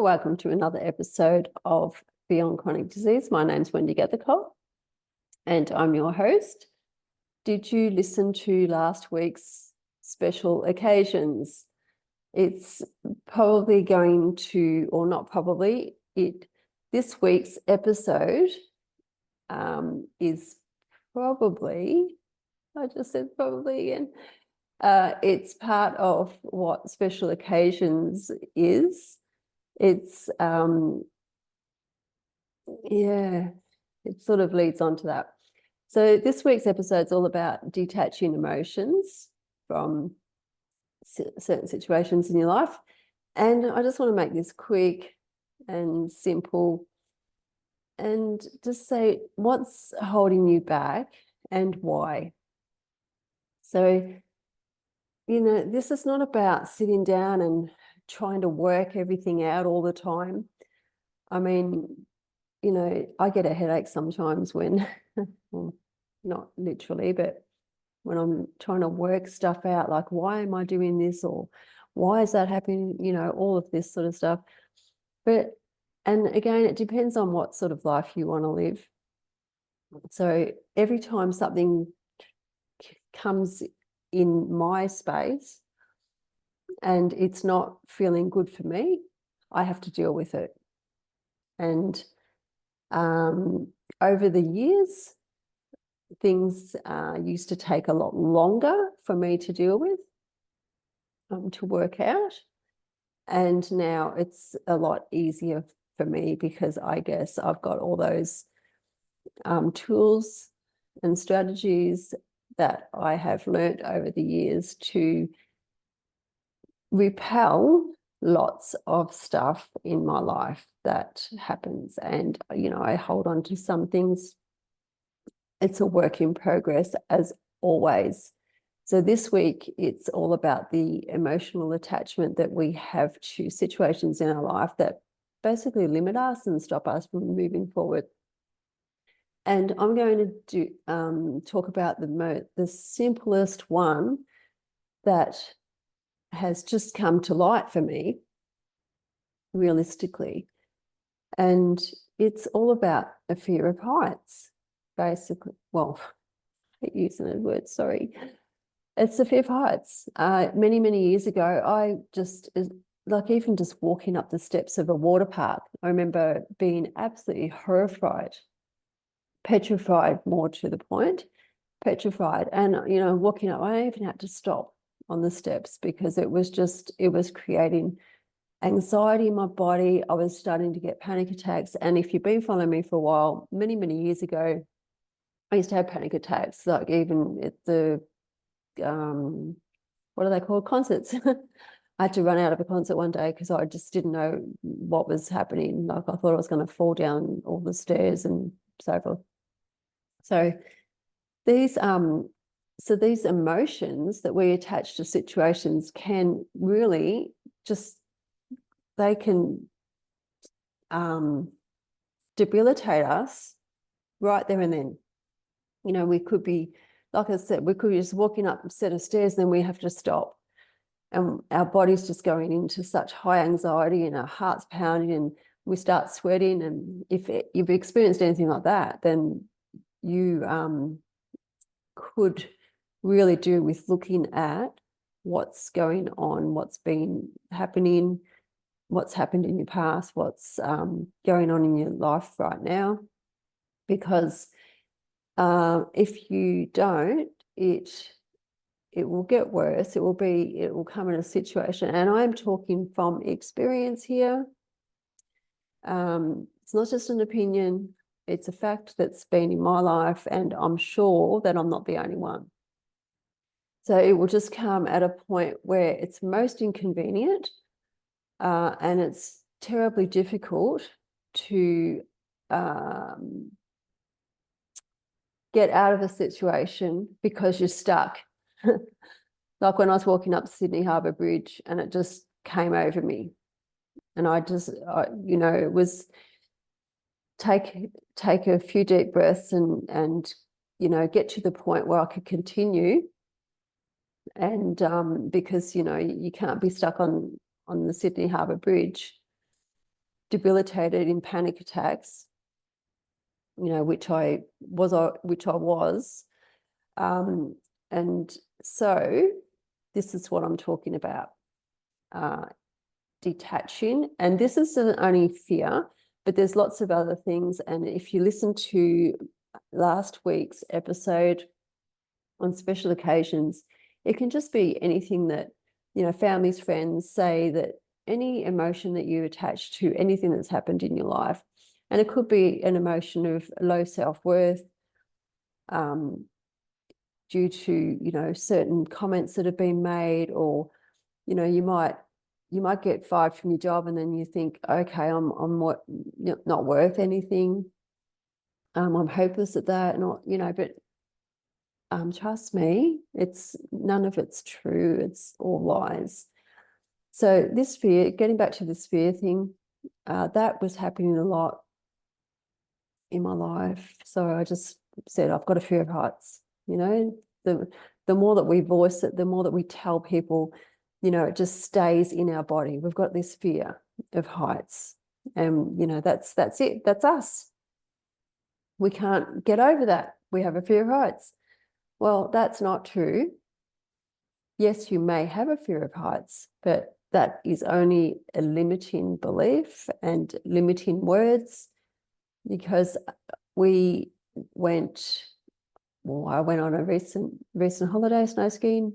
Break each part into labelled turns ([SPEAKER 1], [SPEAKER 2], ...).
[SPEAKER 1] Welcome to another episode of Beyond Chronic Disease. My name's Wendy and I'm your host. Did you listen to last week's special occasions? It's probably going to, or not probably, this week's episode is probably, I just said probably again, it's part of what special occasions is. It's, it sort of leads on to that. So this week's episode is all about detaching emotions from certain situations in your life. And I just want to make this quick and simple and just say what's holding you back and why. So, this is not about sitting down and trying to work everything out all the time. I mean, I get a headache sometimes when, well, not literally, but when I'm trying to work stuff out, like, why am I doing this? Or why is that happening? All of this sort of stuff. And again, it depends on what sort of life you want to live. So every time something comes in my space and it's not feeling good for me, I have to deal with it. And over the years, things used to take a lot longer for me to deal with, to work out. And now it's a lot easier for me because I guess I've got all those tools and strategies that I have learned over the years to repel lots of stuff in my life that happens. And, I hold on to some things. It's a work in progress, as always. So this week, it's all about the emotional attachment that we have to situations in our life that basically limit us and stop us from moving forward. And I'm going to talk about the simplest one that has just come to light for me, realistically. And it's all about a fear of heights, basically. Well, I hate using that word, sorry. It's the fear of heights. Many, many years ago, I just, even just walking up the steps of a water park, I remember being absolutely horrified, petrified, more to the point, petrified. And, walking up, I even had to stop on the steps because it was creating anxiety in my body. I was starting to get panic attacks. And if you've been following me for a while, many, many years ago, I used to have panic attacks, like even at the, what are they called? Concerts. I had to run out of a concert one day because I just didn't know what was happening. Like, I thought I was going to fall down all the stairs and so forth. So these emotions that we attach to situations can really they can debilitate us right there and then. We could be, like I said, we could be just walking up a set of stairs, then we have to stop. And our body's just going into such high anxiety and our heart's pounding and we start sweating. And if you've experienced anything like that, then you could really do with looking at what's going on, what's been happening, what's happened in your past, what's going on in your life right now. Because if you don't, it will get worse. It will come in a situation, and I'm talking from experience here. It's not just an opinion, it's a fact that's been in my life, and I'm sure that I'm not the only one. So it will just come at a point where it's most inconvenient, and it's terribly difficult to get out of a situation because you're stuck. Like when I was walking up Sydney Harbour Bridge and it just came over me. And it was take a few deep breaths and get to the point where I could continue. And because, you can't be stuck on the Sydney Harbour Bridge debilitated in panic attacks, which I was. And so this is what I'm talking about, detaching. And this isn't only fear, but there's lots of other things. And if you listen to last week's episode on special occasions, it can just be anything that, families, friends say, that any emotion that you attach to anything that's happened in your life. And it could be an emotion of low self-worth, due to, certain comments that have been made, or, you might get fired from your job and then you think, okay, I'm not worth anything. I'm hopeless at that, but trust me, none of it's true. It's all lies. So this fear, getting back to this fear thing, that was happening a lot in my life. So I just said, I've got a fear of heights. The more that we voice it, the more that we tell people, it just stays in our body. We've got this fear of heights, and that's it. That's us. We can't get over that. We have a fear of heights. Well, that's not true. Yes, you may have a fear of heights, but that is only a limiting belief and limiting words, because I went on a recent holiday, snow skiing,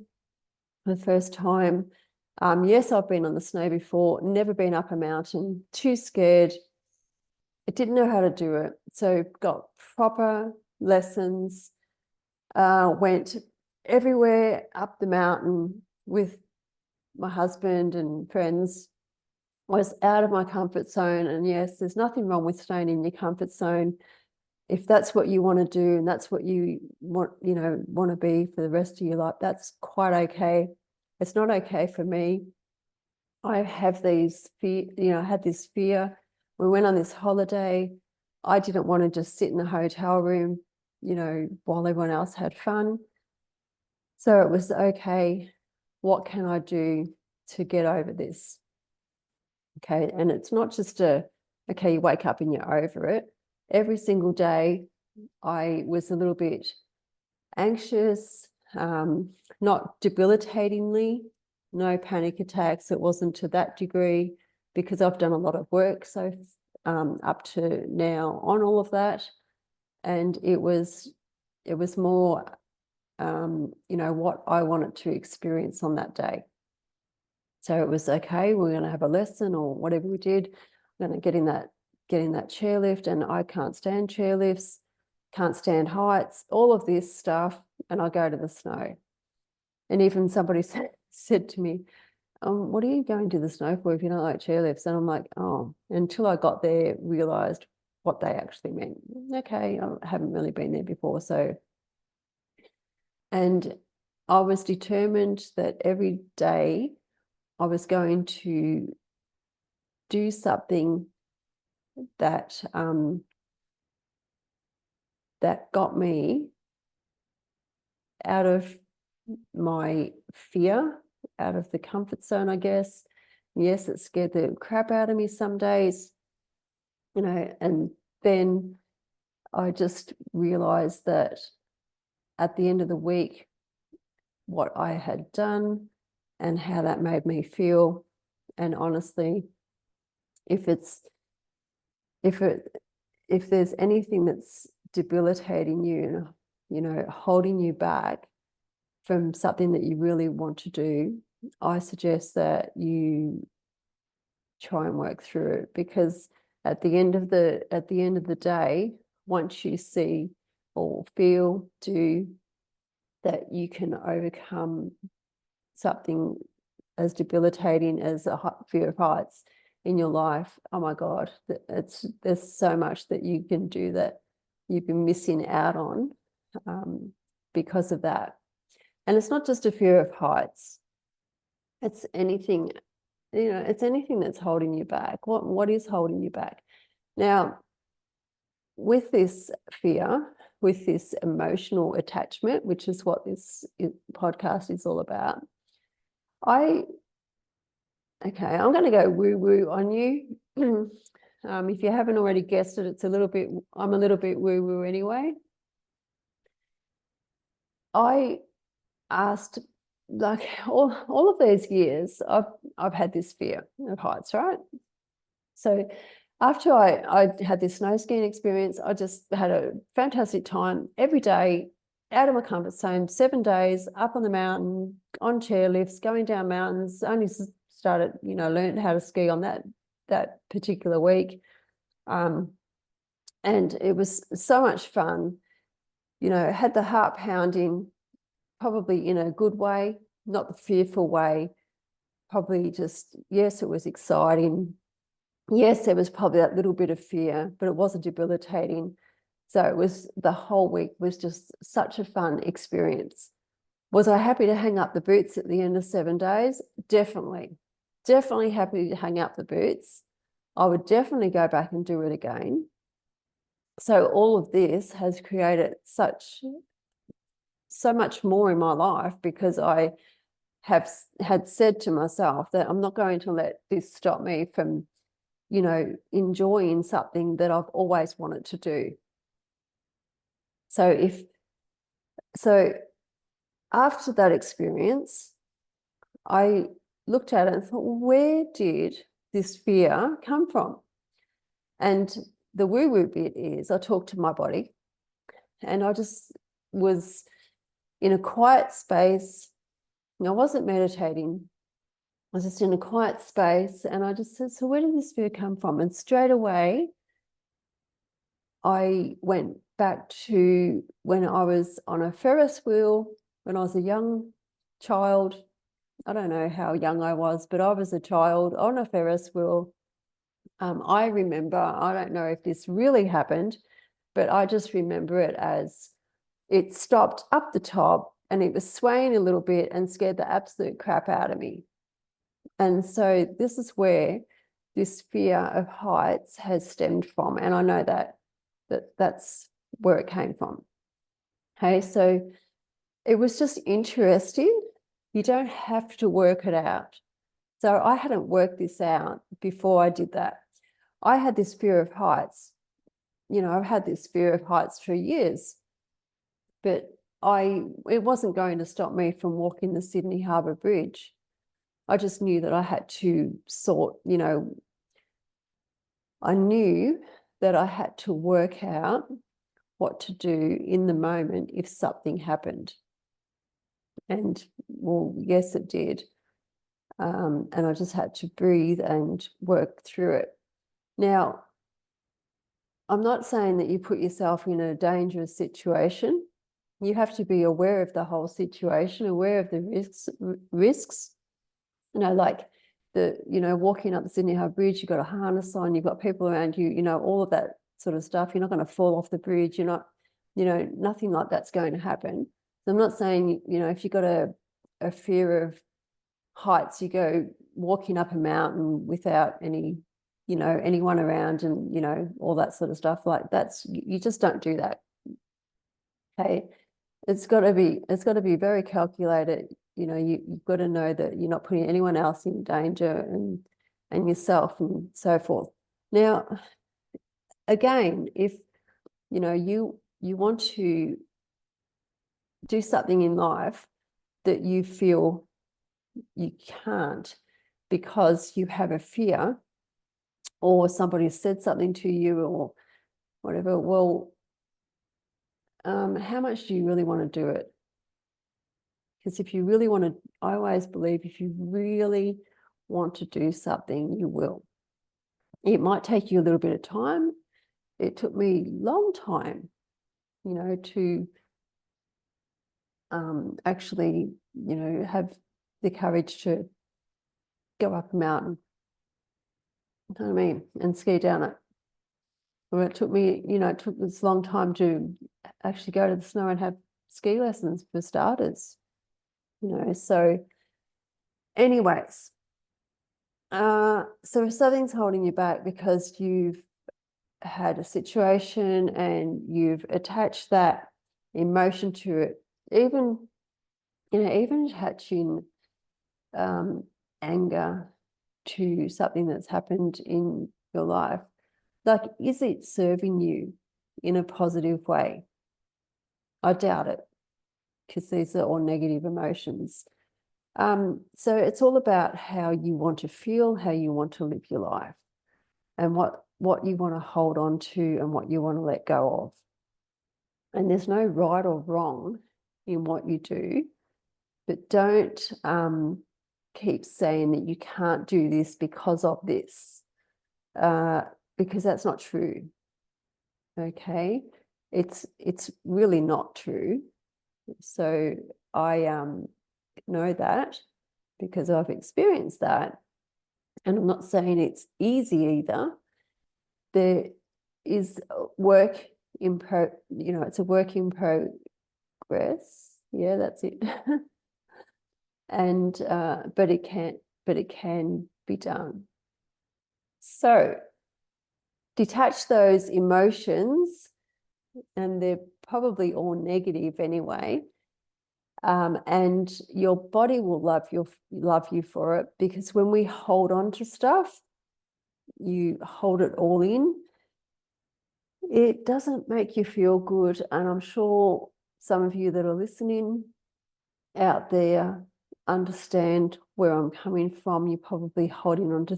[SPEAKER 1] for the first time. Yes, I've been on the snow before, never been up a mountain, too scared. I didn't know how to do it. So got proper lessons, went everywhere up the mountain with my husband and friends, was out of my comfort zone. And yes, there's nothing wrong with staying in your comfort zone. If that's what you want to do and that's what you want to be for the rest of your life, that's quite okay. It's not okay for me. I have these fear, I had this fear. We went on this holiday. I didn't want to just sit in a hotel room, while everyone else had fun. So it was, okay, what can I do to get over this? Okay, and it's not just okay, you wake up and you're over it. Every single day, I was a little bit anxious, not debilitatingly, no panic attacks. It wasn't to that degree, because I've done a lot of work so up to now on all of that, and it was more what I wanted to experience on that day. So it was, okay, we're going to have a lesson or whatever we did. We're going to get in that chairlift, and I can't stand chairlifts, can't stand heights, all of this stuff, and I go to the snow. And even somebody said to me, what are you going to the snow for if you don't like chairlifts? And I'm like, oh, until I got there, realized what they actually meant. Okay, I haven't really been there before. So, and I was determined that every day I was going to do something that that got me out of my fear, out of the comfort zone, I guess. Yes, it scared the crap out of me some days, and then I just realized that at the end of the week, what I had done and how that made me feel. And honestly, if there's anything that's debilitating you, holding you back from something that you really want to do, I suggest that you try and work through it, because at the end of the day, once you see or feel, do that, you can overcome something as debilitating as a fear of heights in your life. Oh my God, there's so much that you can do that you've been missing out on because of that. And it's not just a fear of heights. It's anything, it's anything that's holding you back. What is holding you back? Now, with this fear, with this emotional attachment, which is what this podcast is all about, I'm going to go woo-woo on you. If you haven't already guessed it, I'm a little bit woo-woo anyway. I asked, like, all of these years, I've had this fear of heights, right? So after I had this snow skiing experience, I just had a fantastic time every day, out of my comfort zone, 7 days, up on the mountain, on chairlifts, going down mountains. Only started, learned how to ski on that particular week. And it was so much fun, had the heart pounding, probably in a good way, not the fearful way, probably just, yes, it was exciting. Yes, there was probably that little bit of fear, but it wasn't debilitating. So the whole week was just such a fun experience. Was I happy to hang up the boots at the end of 7 days? Definitely. Definitely happy to hang up the boots. I would definitely go back and do it again. So all of this has created so much more in my life, because I had said to myself that I'm not going to let this stop me from, enjoying something that I've always wanted to do. So after that experience, I looked at it and thought, well, where did this fear come from? And the woo-woo bit is I talked to my body, and I just was in a quiet space. I wasn't meditating. I was just in a quiet space, and I just said, so where did this fear come from? And straight away, I went back to when I was on a Ferris wheel, when I was a young child. I don't know how young I was, but I was a child on a Ferris wheel. I remember, I don't know if this really happened, but I just remember it as it stopped up the top and it was swaying a little bit and scared the absolute crap out of me. And so this is where this fear of heights has stemmed from. And I know that's where it came from. Okay, so it was just interesting. You don't have to work it out. So I hadn't worked this out before I did that. I had this fear of heights. I've had this fear of heights for years, but it wasn't going to stop me from walking the Sydney Harbour Bridge. I just knew that I had to I knew that I had to work out what to do in the moment if something happened. And well, yes, it did. And I just had to breathe and work through it. Now, I'm not saying that you put yourself in a dangerous situation. You have to be aware of the whole situation, aware of the risks. Like walking up the Sydney Harbour Bridge, you've got a harness on, you've got people around you, all of that sort of stuff. You're not going to fall off the bridge. You're not, nothing like that's going to happen. So I'm not saying, if you've got a fear of heights, you go walking up a mountain without any, anyone around and, all that sort of stuff. Like you just don't do that. Okay. It's got to be very calculated. You've got to know that you're not putting anyone else in danger and yourself and so forth. Now, again, if you want to do something in life that you feel you can't because you have a fear, or somebody said something to you or whatever, well, how much do you really want to do it? Because if you really want to, I always believe if you really want to do something, you will. It might take you a little bit of time. It took me a long time, to actually, have the courage to go up a mountain. You know what I mean? And ski down it. Well, it took me, it took this long time to actually go to the snow and have ski lessons for starters. So anyways, so if something's holding you back because you've had a situation and you've attached that emotion to it, even attaching anger to something that's happened in your life, Like, is it serving you in a positive way? I doubt it, because these are all negative emotions. So it's all about how you want to feel, how you want to live your life, and what you want to hold on to and what you want to let go of. And there's no right or wrong in what you do, but don't keep saying that you can't do this because of this, because that's not true. Okay, it's really not true. So I know that because I've experienced that, and I'm not saying it's easy either. There is work in it's a work in progress. Yeah, that's it. And but it can be done. So detach those emotions, and they're probably all negative anyway. And your body will love you for it, because when we hold on to stuff, you hold it all in, it doesn't make you feel good. And I'm sure some of you that are listening out there understand where I'm coming from. You're probably holding on to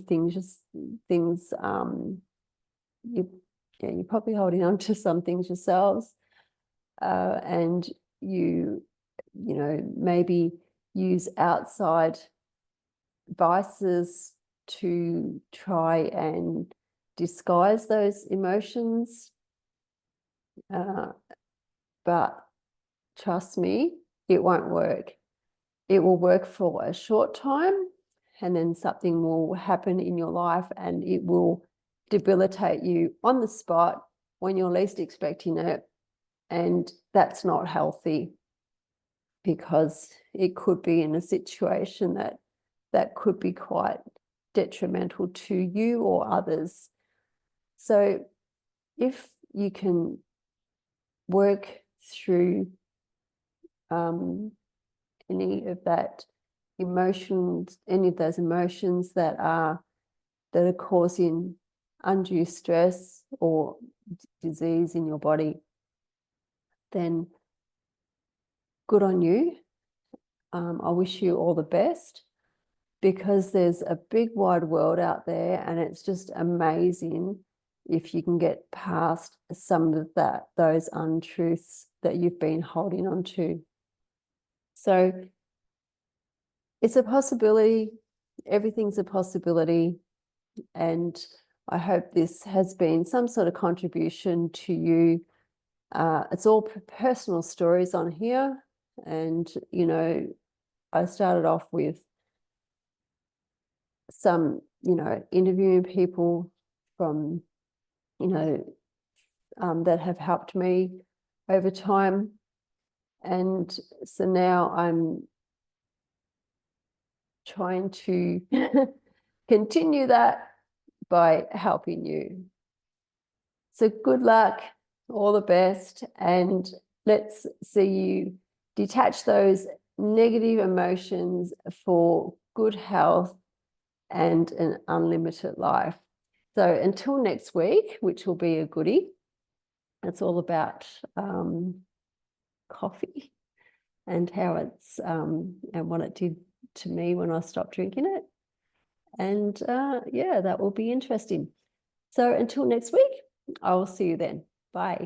[SPEAKER 1] you're probably holding on to some things yourselves, and you maybe use outside vices to try and disguise those emotions, but trust me, it won't work. It will work for a short time, and then something will happen in your life and it will debilitate you on the spot when you're least expecting it. And that's not healthy, because it could be in a situation that could be quite detrimental to you or others. So if you can work through any of those emotions that are causing undue stress or disease in your body, then good on you. I wish you all the best, because there's a big wide world out there, and it's just amazing if you can get past some of those untruths that you've been holding on to. So it's a possibility. Everything's a possibility. And I hope this has been some sort of contribution to you. It's all personal stories on here. And, I started off with some, interviewing people from, that have helped me over time. And so now I'm trying to continue that by helping you. So good luck, all the best, and let's see you detach those negative emotions for good health and an unlimited life. So until next week, which will be a goodie, it's all about coffee and how it's and what it did to me when I stopped drinking it. And yeah, that will be interesting. So until next week, I will see you then. Bye.